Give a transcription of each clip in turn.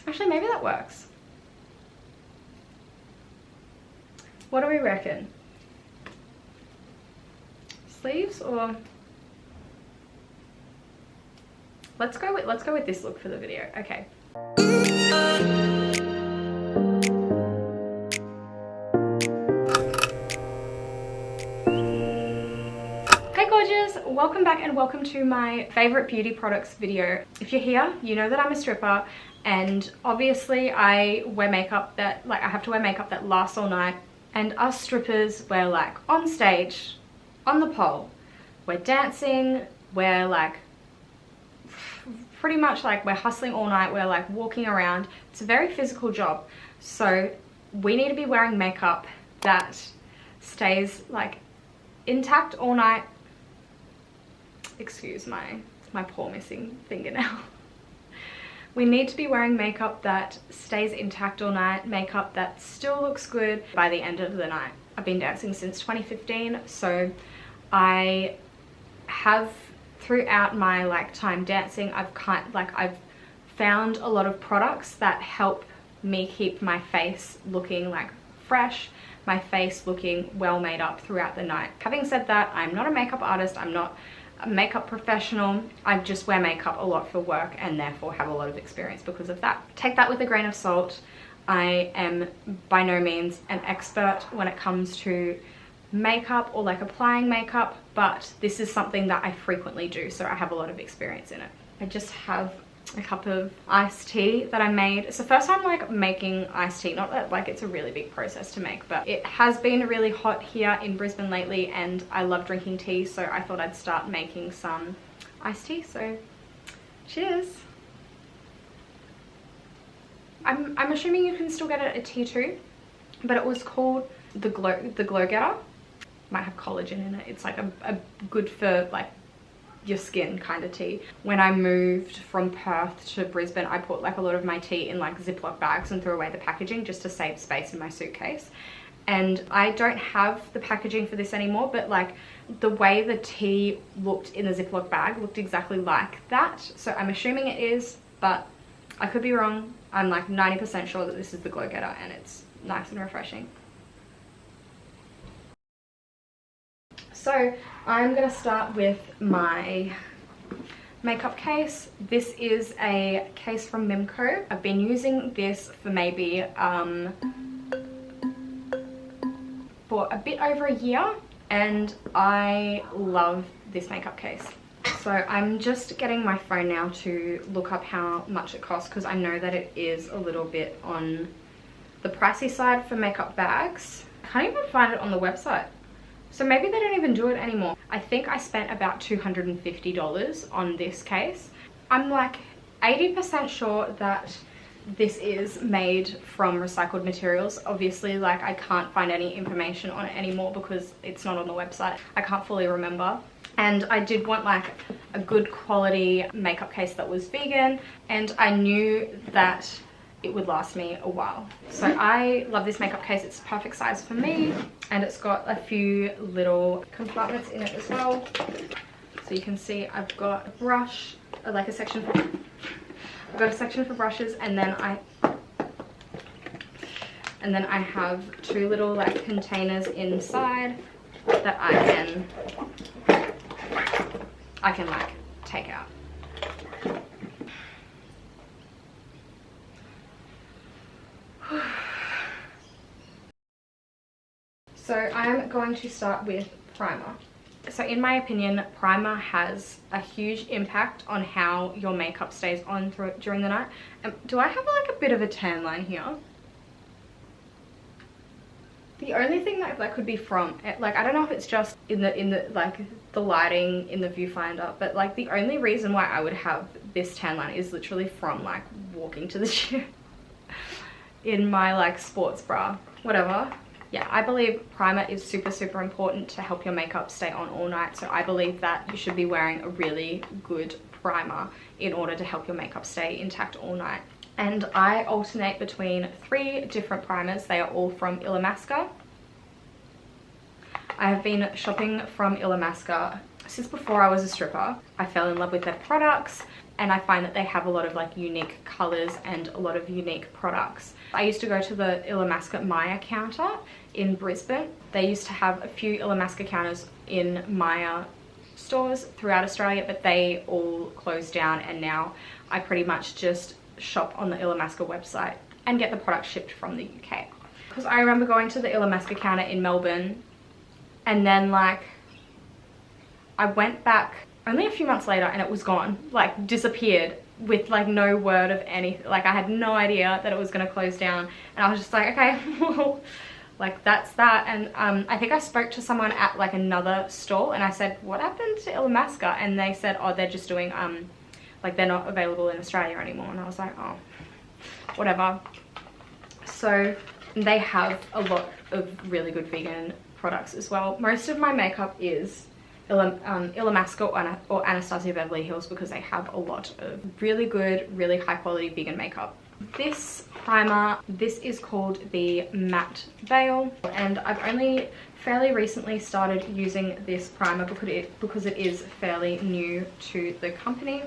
Actually, maybe that works. What do we reckon? Sleeves or... Let's go with this look for the video. Okay. Hey gorgeous, welcome back and welcome to my favorite beauty products video. If you're here, you know that I'm a stripper, and obviously I wear makeup that, I have to wear makeup that lasts all night, and us strippers, we're like on stage, on the pole, we're dancing, we're like pretty much like we're hustling all night, we're like walking around. It's a very physical job, so we need to be wearing makeup that stays like intact all night. Excuse my poor missing fingernail. We need to be wearing makeup that stays intact all night, makeup that still looks good by the end of the night. I've been dancing since 2015, so I have, throughout my time dancing, I've found a lot of products that help me keep my face looking like fresh, my face looking well made up throughout the night. Having said that, I'm not a makeup artist, I'm not a makeup professional. I just wear makeup a lot for work and therefore have a lot of experience because of that. Take that with a grain of salt. I am by no means an expert when it comes to makeup or applying makeup, but this is something that I frequently do, so I have a lot of experience in it. I just have a cup of iced tea that I made. It's the first time making iced tea, not that it's a really big process to make, but it has been really hot here in Brisbane lately and I love drinking tea, so I thought I'd start making some iced tea. So cheers. I'm assuming you can still get it at T2, but it was called the Glow Getter. Might have collagen in it. It's like a good for your skin kind of tea. When I moved from Perth to Brisbane, I put a lot of my tea in Ziploc bags and threw away the packaging just to save space in my suitcase. And I don't have the packaging for this anymore, but the way the tea looked in the Ziploc bag looked exactly like that. So I'm assuming it is, but I could be wrong. I'm 90% sure that this is the Glow Getter and it's nice and refreshing. So I'm going to start with my makeup case. This is a case from Mimco. I've been using this for maybe for a bit over a year and I love this makeup case. So I'm just getting my phone now to look up how much it costs because I know that it is a little bit on the pricey side for makeup bags. I can't even find it on the website. So maybe they don't even do it anymore. I think I spent about $250 on this case. I'm 80% sure that this is made from recycled materials. Obviously, I can't find any information on it anymore because it's not on the website. I can't fully remember. And I did want a good quality makeup case that was vegan, and I knew that it would last me a while. So I love this makeup case. It's perfect size for me, and it's got a few little compartments in it as well. So you can see I've got a brush, a section for, I've got a section for brushes, and then I have two little containers inside that I can take out. So I'm going to start with primer. So in my opinion, primer has a huge impact on how your makeup stays on during the night. Do I have a bit of a tan line here? The only thing that could be from it, I don't know if it's just in the lighting in the viewfinder, but the only reason why I would have this tan line is literally from walking to the gym in my sports bra, whatever. Yeah, I believe primer is super important to help your makeup stay on all night. So I believe that you should be wearing a really good primer in order to help your makeup stay intact all night. And I alternate between 3 different primers. They are all from Illamasqua. I have been shopping from Illamasqua since before I was a stripper, I fell in love with their products, and I find that they have a lot of like unique colors and a lot of unique products. I used to go to the Illamasqua Maya counter in Brisbane. They used to have a few Illamasqua counters in Maya stores throughout Australia, but they all closed down, and now I pretty much just shop on the Illamasqua website and get the product shipped from the UK. Because I remember going to the Illamasqua counter in Melbourne, and then like I went back only a few months later and it was gone, like disappeared with like no word of anything. Like I had no idea that it was going to close down, and I was just like, okay, well, like that's that. And I think I spoke to someone at like another stall and I said, what happened to Illamasqua? And they said, oh, they're just doing like they're not available in Australia anymore. And I was like, oh, whatever. So they have a lot of really good vegan products as well. Most of my makeup is Illamasqua or Anastasia Beverly Hills, because they have a lot of really good, really high quality vegan makeup. This primer, this is called the Matte Veil, and I've only fairly recently started using this primer because it is fairly new to the company.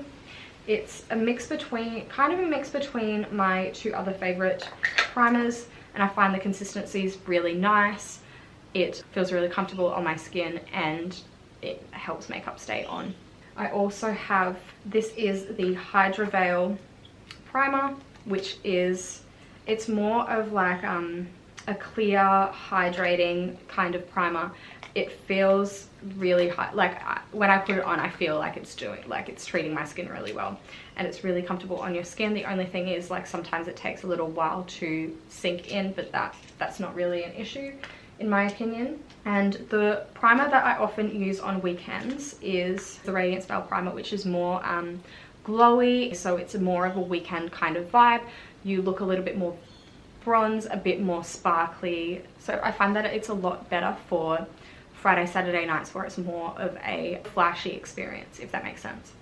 It's a mix between, kind of a mix between my two other favorite primers, and I find the consistency is really nice. It feels really comfortable on my skin and it helps makeup stay on. I also have, this is the Hydra Veil primer, which is, it's more of like a clear hydrating kind of primer. It feels really high, like when I put it on I feel like it's treating my skin really well, and it's really comfortable on your skin. The only thing is like sometimes it takes a little while to sink in, but that's not really an issue in my opinion. And the primer that I often use on weekends is the Radiance Veil Primer, which is more glowy, so it's more of a weekend kind of vibe. You look a little bit more bronze, a bit more sparkly, so I find that it's a lot better for Friday, Saturday nights where it's more of a flashy experience, if that makes sense.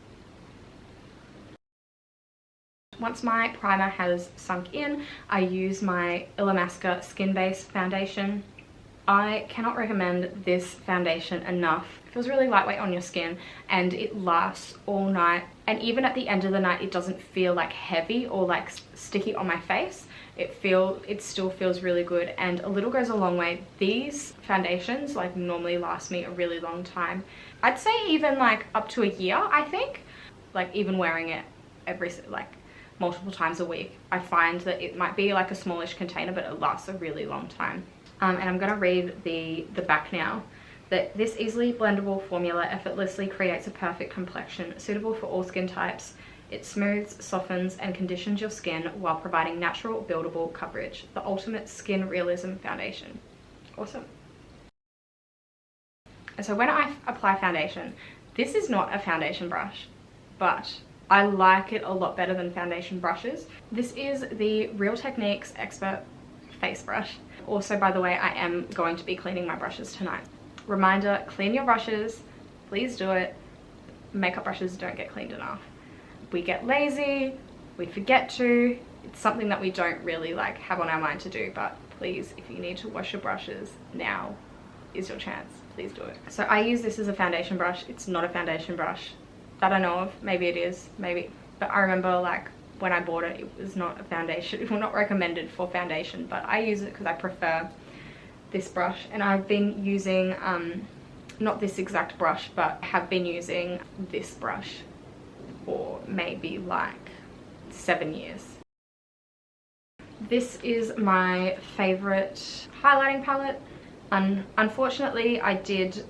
Once my primer has sunk in, I use my Illamasqua Skin Base Foundation. I cannot recommend this foundation enough. It feels really lightweight on your skin and it lasts all night, and even at the end of the night it doesn't feel like heavy or like sticky on my face. It still feels really good, and a little goes a long way. These foundations like normally last me a really long time. I'd say even like up to a year, I think. Like even wearing it multiple times a week, I find that it might be like a smallish container, but it lasts a really long time. And I'm going to read the back now. That this easily blendable formula effortlessly creates a perfect complexion suitable for all skin types. It smooths, softens, and conditions your skin while providing natural, buildable coverage. The ultimate skin realism foundation. Awesome. And so when I apply foundation, this is not a foundation brush, but I like it a lot better than foundation brushes. This is the Real Techniques Expert Face Brush. Also, by the way, I am going to be cleaning my brushes tonight. Reminder, clean your brushes. Please do it. Makeup brushes don't get cleaned enough. We get lazy, we forget to. It's something that we don't really like have on our mind to do, but please, if you need to wash your brushes, now is your chance. Please do it. So I use this as a foundation brush. It's not a foundation brush that I know of. Maybe it is, maybe. But I remember like when I bought it, it was not a foundation. It was not recommended for foundation, but I use it because I prefer this brush. And I've been using, not this exact brush, but have been using this brush for maybe like 7 years. This is my favorite highlighting palette. Unfortunately, I did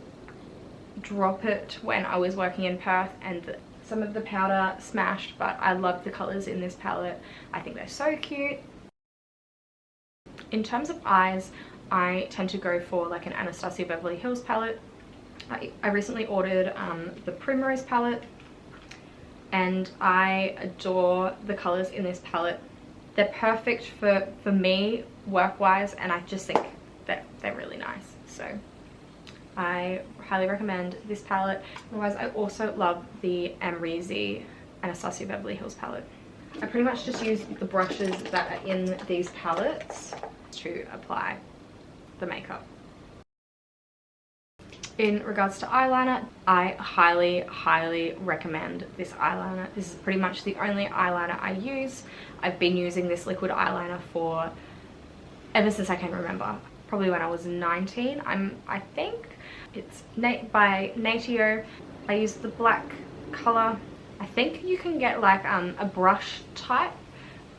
drop it when I was working in Perth and some of the powder smashed, but I love the colors in this palette. I think they're so cute. In terms of eyes, I tend to go for like an Anastasia Beverly Hills palette. I recently ordered the Primrose palette, and I adore the colors in this palette. They're perfect for me work-wise, and I just think that they're really nice. So I highly recommend this palette. Otherwise, I also love the Amrezy Anastasia Beverly Hills palette. I pretty much just use the brushes that are in these palettes to apply the makeup. In regards to eyeliner, I highly recommend this eyeliner. This is pretty much the only eyeliner I use. I've been using this liquid eyeliner for ever since I can remember. Probably when I was 19, I think. It's by Natio. I use the black color. I think you can get like a brush type,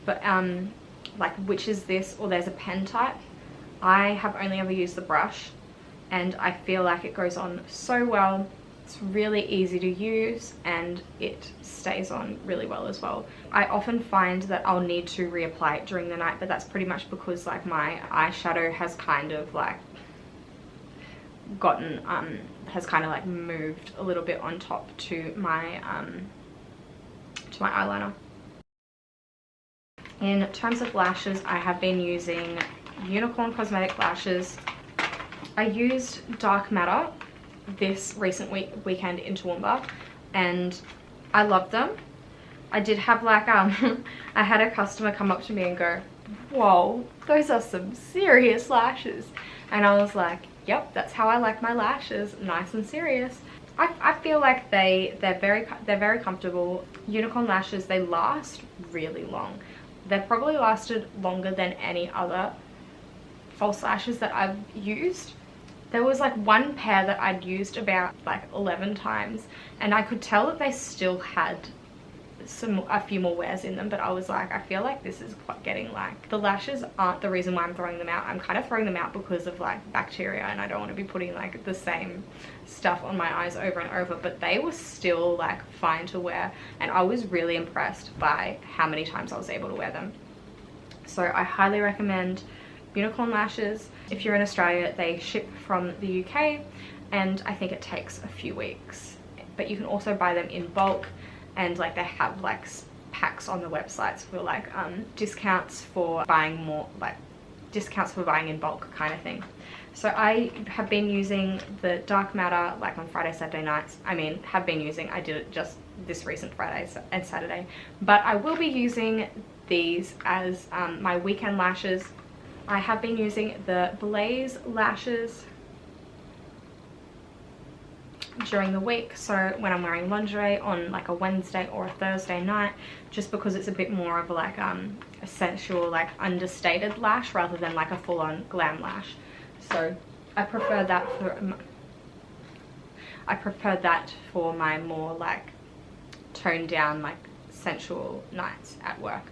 but like which is this, or there's a pen type. I have only ever used the brush, and I feel like it goes on so well. It's really easy to use and it stays on really well as well. I often find that I'll need to reapply it during the night, but that's pretty much because like my eyeshadow has kind of like gotten has kind of like moved a little bit on top to my eyeliner. In terms of lashes, I have been using Unicorn Cosmetic lashes. I used Dark Matter this recent weekend in Toowoomba, and I loved them. I did have like I had a customer come up to me and go, "Whoa, those are some serious lashes," and I was like, "Yep, that's how I like my lashes, nice and serious." I feel like they're very comfortable. Unicorn lashes, they last really long. They've probably lasted longer than any other false lashes that I've used. There was like one pair that I'd used about like 11 times, and I could tell that they still had a few more wears in them, but I was like, I feel like this is quite getting like, the lashes aren't the reason why I'm throwing them out. I'm kind of throwing them out because of like bacteria, and I don't want to be putting like the same stuff on my eyes over and over, but they were still like fine to wear, and I was really impressed by how many times I was able to wear them. So I highly recommend Unicorn lashes. If you're in Australia, they ship from the UK, and I think it takes a few weeks, but you can also buy them in bulk, and like they have like packs on the websites for like discounts for buying more, like discounts for buying in bulk kind of thing. So I have been using the Dark Matter like on Friday, Saturday nights. I mean, have been using, I did it just this recent Friday and Saturday, but I will be using these as my weekend lashes. I have been using the Blaze lashes during the week, so when I'm wearing lingerie on like a Wednesday or a Thursday night, just because it's a bit more of like a sensual, like understated lash rather than like a full-on glam lash. So I prefer that for my more like toned down, like sensual nights at work.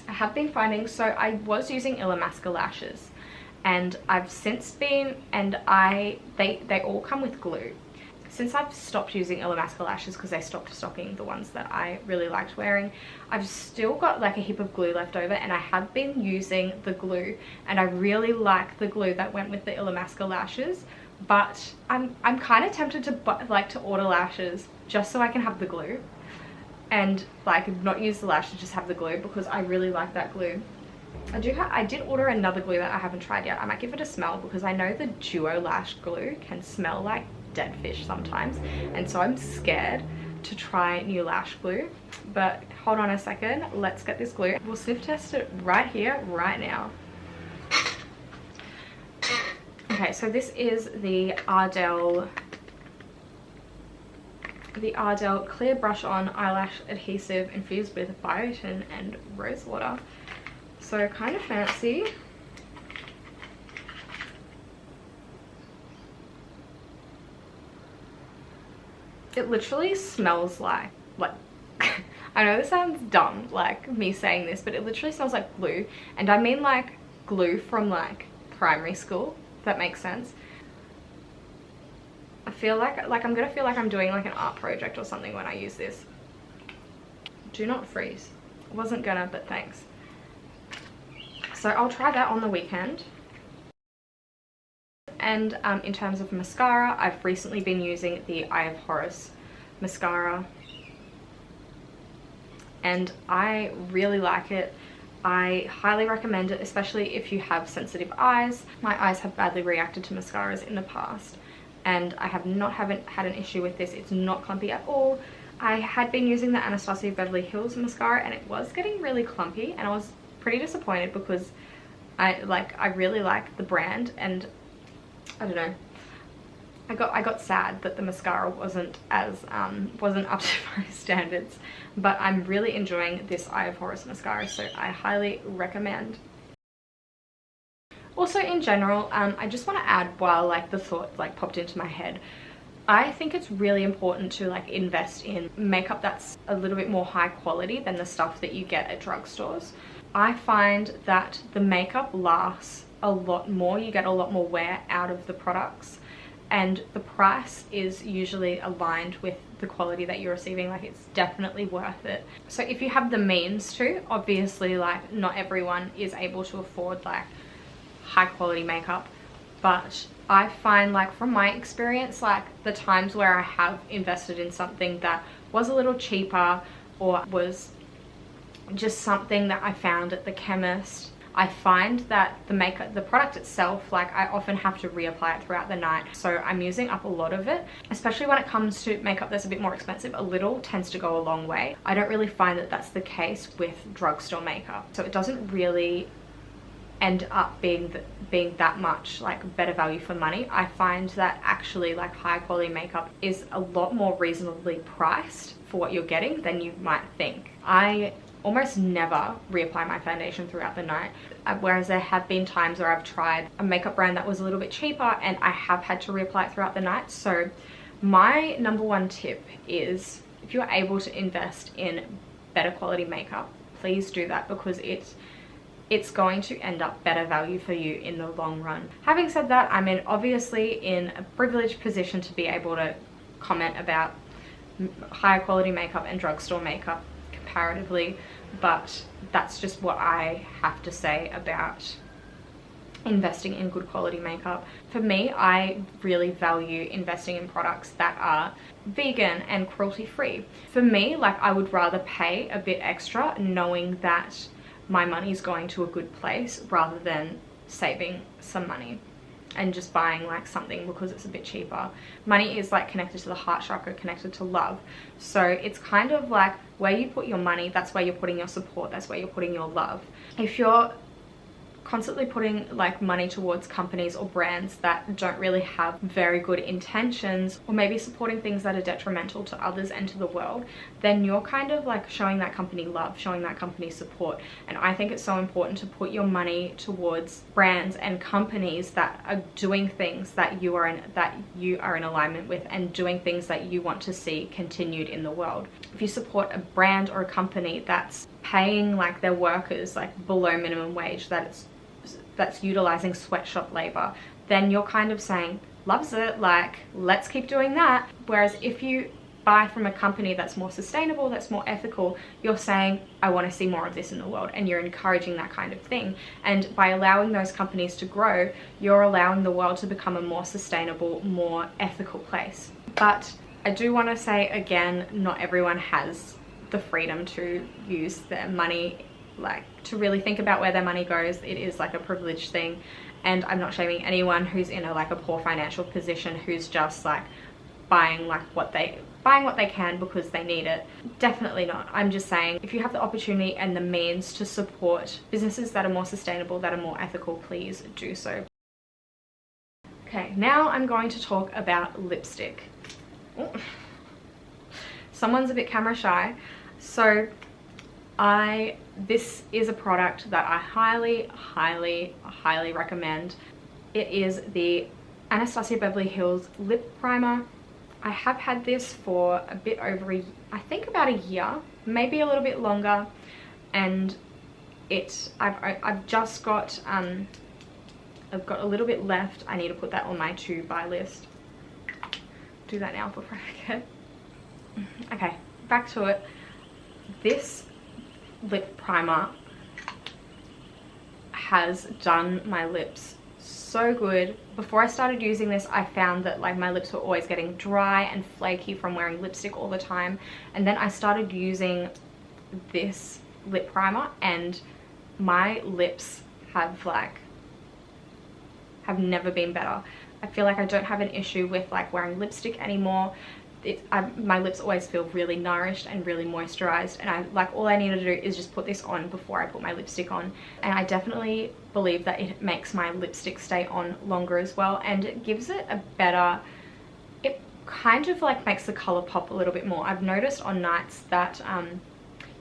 I have been finding, so I was using Illamasqua lashes, and I've since been, and they all come with glue. Since I've stopped using Illamasqua lashes because they stopped stocking the ones that I really liked wearing, I've still got like a heap of glue left over, and I have been using the glue, and I really like the glue that went with the Illamasqua lashes, but I'm kind of tempted to order lashes just so I can have the glue, and like not use the lash to just have the glue, because I really like that glue. I did order another glue that I haven't tried yet. I might give it a smell, because I know the Duo Lash glue can smell like dead fish sometimes, and so I'm scared to try new lash glue. But hold on a second, let's get this glue. We'll sniff test it right here, right now. Okay, so this is the Ardell Clear Brush On Eyelash Adhesive infused with biotin and rose water. So kind of fancy. It literally smells like I know this sounds dumb, like me saying this, but it literally smells like glue, and I mean like glue from like primary school, if that makes sense. I feel like I'm gonna feel like I'm doing like an art project or something when I use this. Do not freeze. Wasn't gonna, but thanks. So I'll try that on the weekend. And in terms of mascara, I've recently been using the Eye of Horus mascara, and I really like it. I highly recommend it, especially if you have sensitive eyes. My eyes have badly reacted to mascaras in the past, and I haven't had an issue with this. It's not clumpy at all. I had been using the Anastasia Beverly Hills mascara, and it was getting really clumpy, and I was pretty disappointed because I really like the brand, and I don't know, I got sad that the mascara wasn't up to my standards, but I'm really enjoying this Eye of Horus mascara, so I highly recommend. Also, in general, I just want to add, while like the thought like popped into my head, I think it's really important to like invest in makeup that's a little bit more high quality than the stuff that you get at drugstores. I find that the makeup lasts a lot more, you get a lot more wear out of the products, and the price is usually aligned with the quality that you're receiving. Like, it's definitely worth it. So if you have the means to, obviously like not everyone is able to afford like high quality makeup, but I find like from my experience, like the times where I have invested in something that was a little cheaper or was just something that I found at the chemist, I find that the product itself, like I often have to reapply it throughout the night, so I'm using up a lot of it. Especially when it comes to makeup that's a bit more expensive, a little tends to go a long way. I don't really find that that's the case with drugstore makeup, so it doesn't really end up being that much like better value for money. I find that actually like high quality makeup is a lot more reasonably priced for what you're getting than you might think. I almost never reapply my foundation throughout the night, whereas there have been times where I've tried a makeup brand that was a little bit cheaper and I have had to reapply it throughout the night. So my number one tip is, if you're able to invest in better quality makeup, please do that, because it's going to end up better value for you in the long run. Having said that, I'm obviously in a privileged position to be able to comment about higher quality makeup and drugstore makeup comparatively, but that's just what I have to say about investing in good quality makeup. For me, I really value investing in products that are vegan and cruelty free. For me, like, I would rather pay a bit extra knowing that my money's going to a good place, rather than saving some money and just buying like something because it's a bit cheaper. Money is like connected to the heart chakra, connected to love. So it's kind of like where you put your money, that's where you're putting your support, that's where you're putting your love. If you're constantly putting like money towards companies or brands that don't really have very good intentions, or maybe supporting things that are detrimental to others and to the world, then you're kind of like showing that company love, showing that company support. And I think it's so important to put your money towards brands and companies that are doing things that you are in alignment with, and doing things that you want to see continued in the world. If you support a brand or a company that's paying like their workers like below minimum wage, that's utilizing sweatshop labor, then you're kind of saying, loves it, like, let's keep doing that. Whereas if you buy from a company that's more sustainable, that's more ethical, you're saying, I want to see more of this in the world, and you're encouraging that kind of thing. And by allowing those companies to grow, you're allowing the world to become a more sustainable, more ethical place. But I do want to say again, not everyone has the freedom to use their money, like to really think about where their money goes. It is like a privileged thing, and I'm not shaming anyone who's in a poor financial position, who's just like buying what they can because they need it. Definitely not. I'm just saying, if you have the opportunity and the means to support businesses that are more sustainable, that are more ethical, please do so. Okay, now I'm going to talk about lipstick. Ooh. Someone's a bit camera shy. So this is a product that I highly recommend. It is the Anastasia Beverly Hills Lip Primer. I have had this for a bit over I think about a year, maybe a little bit longer, and I've just got I've got a little bit left. I need to put that on my to buy list. Do that now before I forget. Okay, back to it. This lip primer has done my lips so good. Before I started using this, I found that like my lips were always getting dry and flaky from wearing lipstick all the time, and then I started using this lip primer and my lips have never been better. I feel like I don't have an issue with like wearing lipstick anymore. My lips always feel really nourished and really moisturized, and all I need to do is just put this on before I put my lipstick on. And I definitely believe that it makes my lipstick stay on longer as well, and it gives it a better kind of like makes the color pop a little bit more. I've noticed on nights that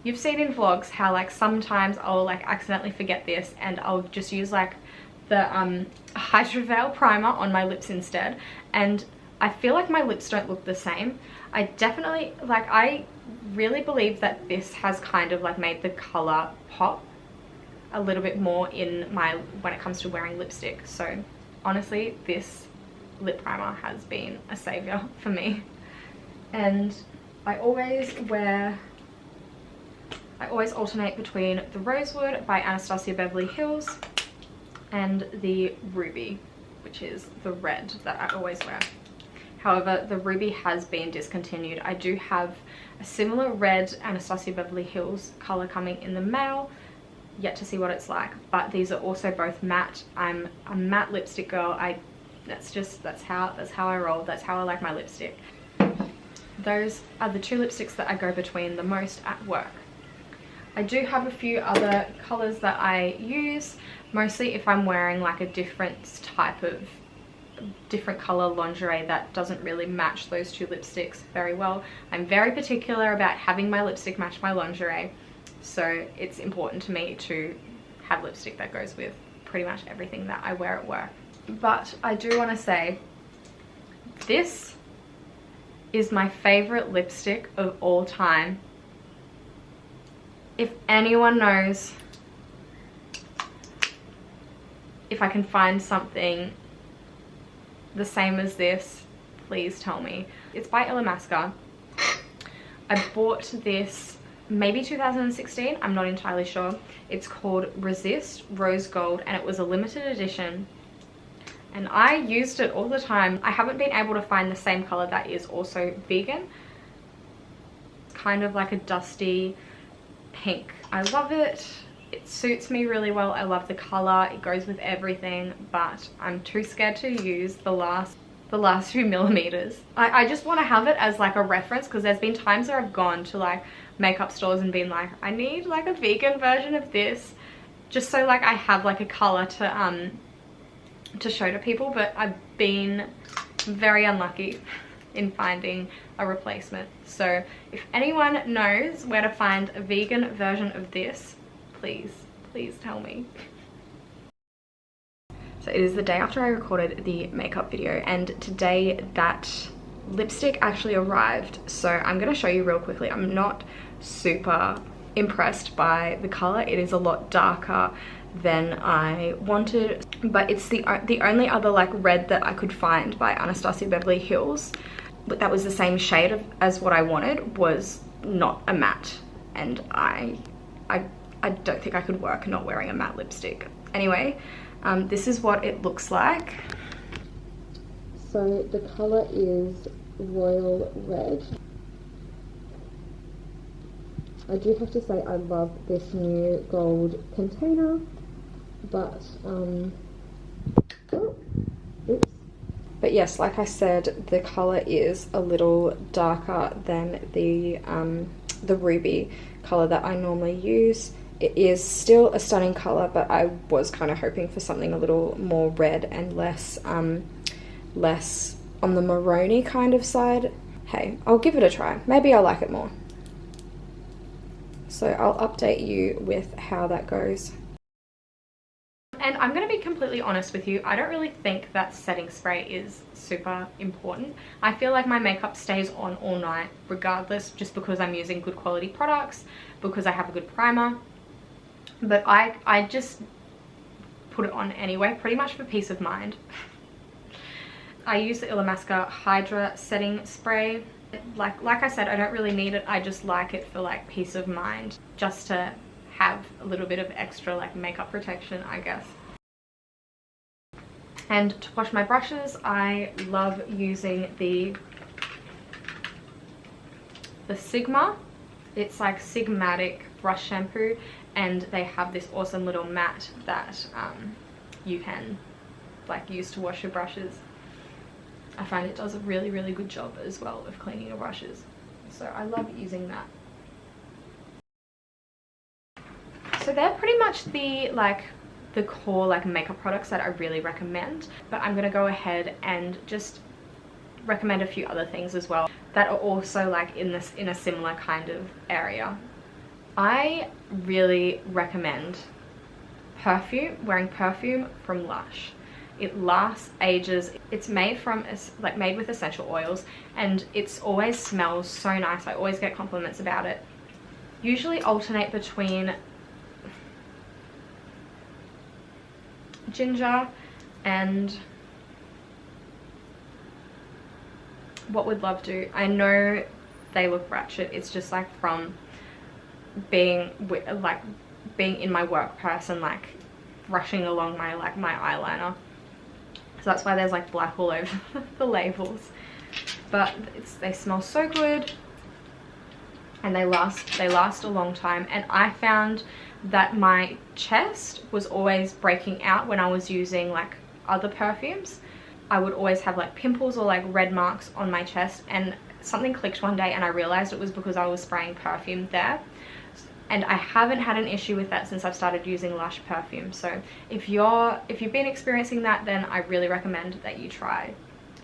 you've seen in vlogs how like sometimes I'll like accidentally forget this and I'll just use like the Radiance Veil Primer on my lips instead, and I feel like my lips don't look the same. I definitely, like, I really believe that this has kind of like made the color pop a little bit more in my, when it comes to wearing lipstick. So honestly, this lip primer has been a savior for me. And I always alternate between the Rosewood by Anastasia Beverly Hills and the Ruby, which is the red that I always wear. However, the Ruby has been discontinued. I do have a similar red Anastasia Beverly Hills color coming in the mail, yet to see what it's like, but these are also both matte. I'm a matte lipstick girl. That's how I roll. That's how I like my lipstick. Those are the two lipsticks that I go between the most at work. I do have a few other colors that I use, mostly if I'm wearing like a different color lingerie that doesn't really match those two lipsticks very well. I'm very particular about having my lipstick match my lingerie, so it's important to me to have lipstick that goes with pretty much everything that I wear at work. But I do want to say, this is my favorite lipstick of all time. If anyone knows if I can find something the same as this, please tell me. It's by Illamasqua. I bought this maybe 2016, I'm not entirely sure. It's called Resist Rose Gold and it was a limited edition. And I used it all the time. I haven't been able to find the same color that is also vegan. It's kind of like a dusty pink. I love it. It suits me really well. I love the color. It goes with everything, but I'm too scared to use the last few millimeters. I just want to have it as like a reference, because there's been times where I've gone to like makeup stores and been like, I need like a vegan version of this, just so like I have like a color to show to people, but I've been very unlucky in finding a replacement. So if anyone knows where to find a vegan version of this, please tell me. So it is the day after I recorded the makeup video, and today that lipstick actually arrived, so I'm going to show you real quickly. I'm not super impressed by the color. It is a lot darker than I wanted, but it's the only other like red that I could find by Anastasia Beverly Hills, but that was the same shade as what I wanted, was not a matte, and I don't think I could work not wearing a matte lipstick. Anyway, this is what it looks like. So the color is royal red. I do have to say I love this new gold container, but but yes, like I said, the color is a little darker than the ruby color that I normally use. It is still a stunning color, but I was kind of hoping for something a little more red and less on the maroony kind of side. Hey, I'll give it a try. Maybe I'll like it more. So I'll update you with how that goes. And I'm going to be completely honest with you, I don't really think that setting spray is super important. I feel like my makeup stays on all night regardless, just because I'm using good quality products, because I have a good primer. But I just put it on anyway, pretty much for peace of mind. I use the Illamasqua Hydra setting spray. Like I said, I don't really need it. I just like it for like peace of mind, just to have a little bit of extra like makeup protection, I guess. And to wash my brushes, I love using the Sigma. It's like Sigmatic brush shampoo, and they have this awesome little mat that you can like use to wash your brushes. I find it does a really good job as well of cleaning your brushes, so I love using that. So they're pretty much the core like makeup products that I really recommend, but I'm gonna go ahead and just recommend a few other things as well that are also like in a similar kind of area. I really recommend wearing perfume from Lush. It lasts ages. It's made with essential oils, and it's always smells so nice. I always get compliments about it. Usually alternate between ginger and what would love do. I know they look ratchet. It's just like from being in my work purse and like brushing along my eyeliner. So that's why there's like black all over the labels. But they smell so good, and they last a long time. And I found that my chest was always breaking out when I was using like other perfumes. I would always have like pimples or like red marks on my chest, and something clicked one day and I realized it was because I was spraying perfume there. And I haven't had an issue with that since I've started using Lush perfume. So if you've been experiencing that, then I really recommend that you try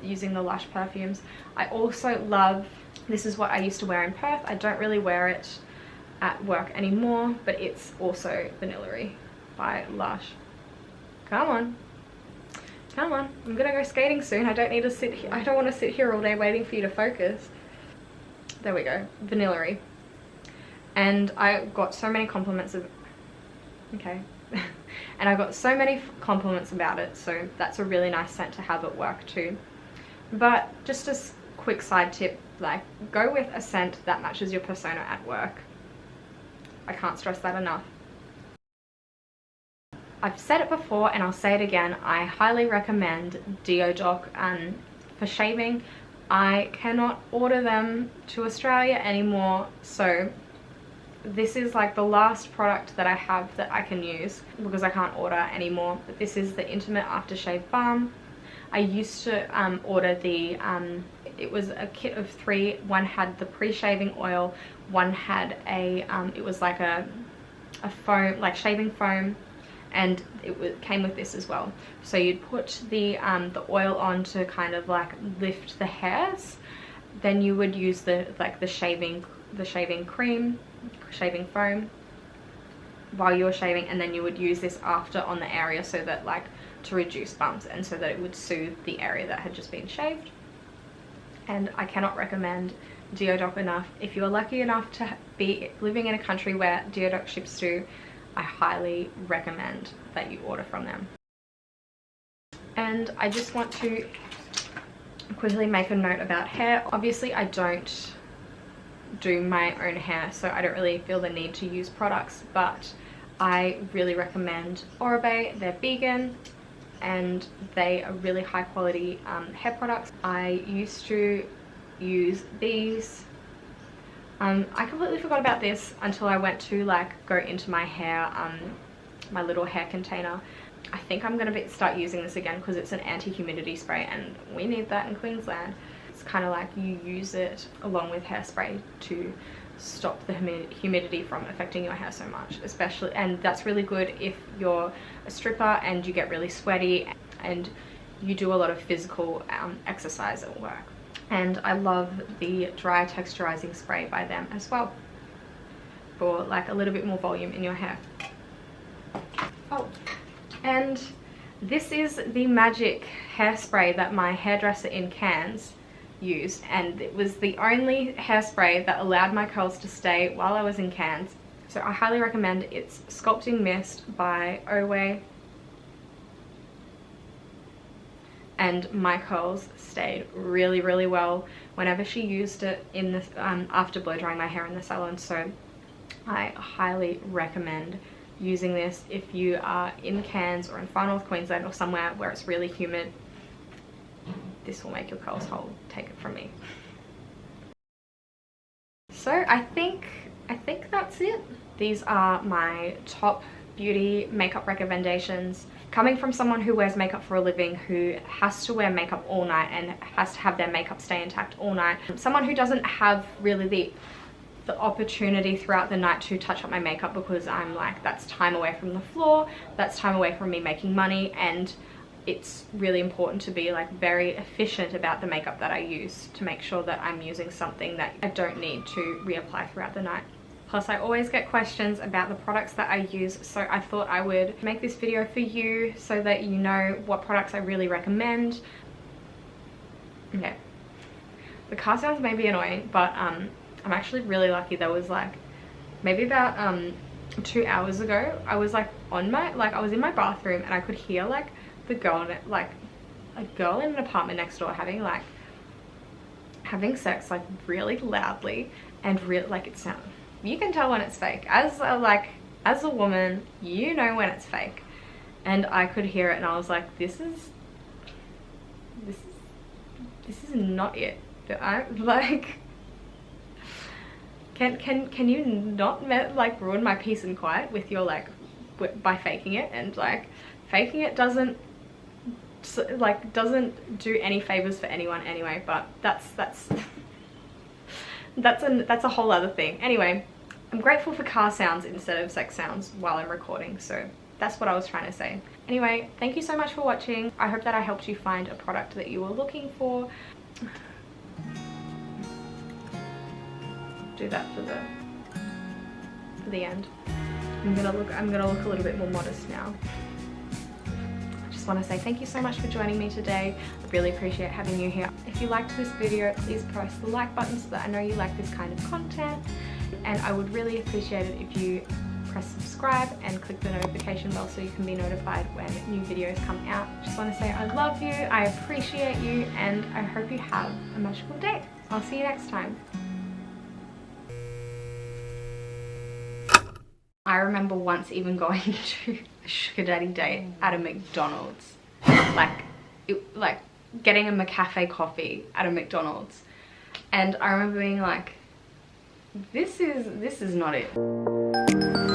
using the Lush perfumes. I also love, this is what I used to wear in Perth. I don't really wear it at work anymore, but it's also Vanillary by Lush. Come on. Come on. I'm gonna go skating soon. I don't need to sit here. I don't want to sit here all day waiting for you to focus. There we go. Vanillary. And I got so many compliments of, okay. And I got so many compliments about it, so that's a really nice scent to have at work too. But just a quick side tip, like go with a scent that matches your persona at work. I can't stress that enough. I've said it before and I'll say it again, I highly recommend DeoDoc for shaving. I cannot order them to Australia anymore, so this is like the last product that I have that I can use because I can't order anymore. But this is the Intimate Aftershave Balm. I used to order the, it was a kit of 3. One had the pre-shaving oil, one had a, it was like a foam, like shaving foam, and it came with this as well. So you'd put the oil on to kind of like lift the hairs. Then you would use the shaving cream, shaving foam while you're shaving, and then you would use this after on the area so that like to reduce bumps and so that it would soothe the area that had just been shaved. And I cannot recommend DeoDoc enough. If you're lucky enough to be living in a country where DeoDoc ships to, I highly recommend that you order from them. And I just want to quickly make a note about hair. Obviously I don't do my own hair, so I don't really feel the need to use products, but I really recommend Oribe. They're vegan and they are really high quality hair products. I used to use these. I completely forgot about this until I went to like go into my hair, my little hair container. I think I'm gonna start using this again because it's an anti-humidity spray and we need that in Queensland. It's kind of like you use it along with hairspray to stop the humidity from affecting your hair so much, especially, and that's really good if you're a stripper and you get really sweaty and you do a lot of physical exercise at work. And I love the dry texturizing spray by them as well for like a little bit more volume in your hair. Oh, and this is the magic hairspray that my hairdresser in Cairns used, and it was the only hairspray that allowed my curls to stay while I was in Cairns. So I highly recommend it. It's Sculpting Mist by Way, and my curls stayed really, really well whenever she used it in the after blow drying my hair in the salon. So I highly recommend using this if you are in Cairns or in Far North Queensland or somewhere where it's really humid. This will make your curls whole, take it from me. So I think that's it. These are my top beauty makeup recommendations. Coming from someone who wears makeup for a living, who has to wear makeup all night and has to have their makeup stay intact all night. Someone who doesn't have really the opportunity throughout the night to touch up my makeup because I'm like, that's time away from the floor, that's time away from me making money, and it's really important to be like very efficient about the makeup that I use, to make sure that I'm using something that I don't need to reapply throughout the night. Plus, I always get questions about the products that I use, so I thought I would make this video for you so that you know what products I really recommend. Okay, the car sounds may be annoying, but I'm actually really lucky. There was like maybe about 2 hours ago, I was like I was in my bathroom and I could hear like the girl in it, like a girl in an apartment next door having sex like really loudly, and really like it sounded, you can tell when it's fake. As a woman, you know when it's fake. And I could hear it and I was like, this is not it. I like, can you not like ruin my peace and quiet with your like by faking it? And like faking it doesn't do any favors for anyone anyway, but that's a whole other thing. Anyway, I'm grateful for car sounds instead of sex sounds while I'm recording, so that's what I was trying to say. Anyway, thank you so much for watching. I hope that I helped you find a product that you were looking for. Do that for the end. I'm gonna look a little bit more modest now. Want to say thank you so much for joining me today. I really appreciate having you here. If you liked this video, please press the like button so that I know you like this kind of content, and I would really appreciate it if you press subscribe and click the notification bell so you can be notified when new videos come out. Just want to say I love you, I appreciate you, and I hope you have a magical day. I'll see you next time. I remember once even going to a sugar daddy date at a McDonald's, like getting a McCafe coffee at a McDonald's, and I remember being like, this is not it.